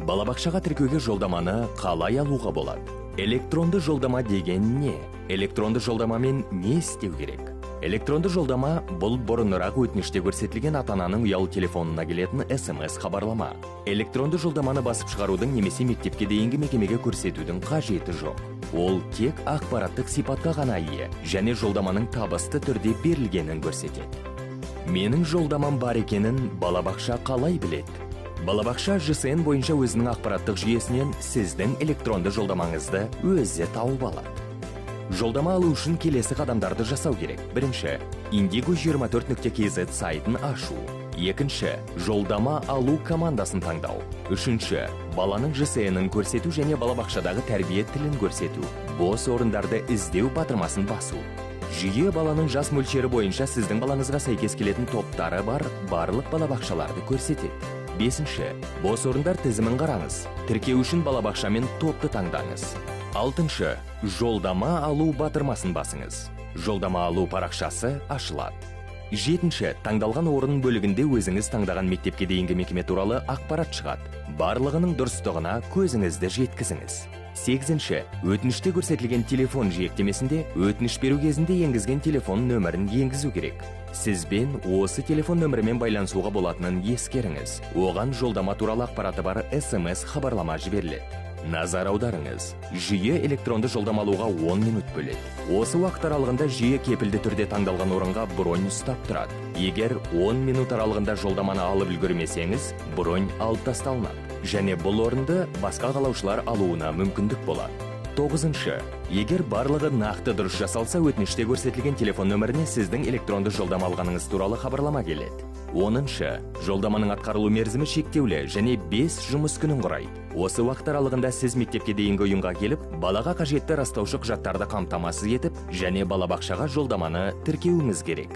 Балабақшаға тіркеуге жолдаманы қалай алуға болады? Электронды жолдама деген не? Электронды жолдамамен не істеу керек? Электронды жолдама бұл бұрынырақ өтініште көрсетілген ата-ананың ұялы телефонына келетін SMS хабарлама. Электронды жолдаманы басып шығарудың немесе мектепке дейінгі мекемеге көрсетудің қажеті жоқ. Ол тек ақпараттық сипатқа ғана ие және жолдаманың табысты түрде берілгенін көрсетеді. Менің жолдамам бар екенін балабақша қалай біледі? Балабақша ЖСН бойынша өзінің ақпараттық жүйесінен сіздің электронды жолдамаңызды өзі тауып алады. Жолдама алу үшін келесі қадамдарды жасау керек. Бірінші, indigo24.kz сайтын ашу. Екінші, жолдама алу командасын таңдау. Үшінші, баланың ЖСН-ін көрсету және балабақшадағы тәрбие тілін көрсету. Бос орындарды іздеу батырмасын басу. Жүйе баланың жас мөлшері бойынша сіздің балаңызға сәйкес келетін топтары бар барлық балабақшаларды көрсетеді. Бесінші, бос орындар тізімін қараңыз. Тіркеу үшін балабақшамен топты таңдаңыз. Алтыншы, жолдама алу батырмасын басыңыз. Жолдама алу парақшасы ашылады. Жетінші, таңдалған орын бөлігінде өзіңіз таңдаған мектепке дейінгі мекеме туралы ақпарат шығады. Барлығының дұрыстығына көзіңізді жеткізіңіз. Сегізінші, өтініште көрсетілген телефон жиектемесінде өтініш беру кезінде енгізген телефон нөмірін енгізу керек. Сізбен осы телефон нөмірімен байланысуға болатынын ескеріңіз. Оған жолдама туралы ақпараты бар SMS хабарлама жіберіледі. Назар аударыңыз, жүйе электронды жолдама алуға 10 минут бөледі. Осы уақыт аралығында жүйе кепілді түрде таңдалған орынға бронь ұстап тұрады. Егер 10 минут аралығында жолдаманы алып үлгермесеңіз, бронь алып тасталынады. Және бұл орынды басқа қалаушылар алуына мүмкіндік болады. Тоғызыншы, егер барлығы нақты дұрыс жасалса, өтініште көрсетілген телефон нөміріне сіздің электронды жолдама алғаныңыз туралы хабарлама келеді. Оныншы, жолдаманың атқарылу мерзімі шектеулі және 5 жұмыс күнін құрайды. Осы уақыт аралығында сіз мектепке дейінгі ұйымға келіп, балаға қажетті растаушы құжаттарды қамтамасыз етіп, және балабақшаға жолдаманы тіркеуіңіз керек.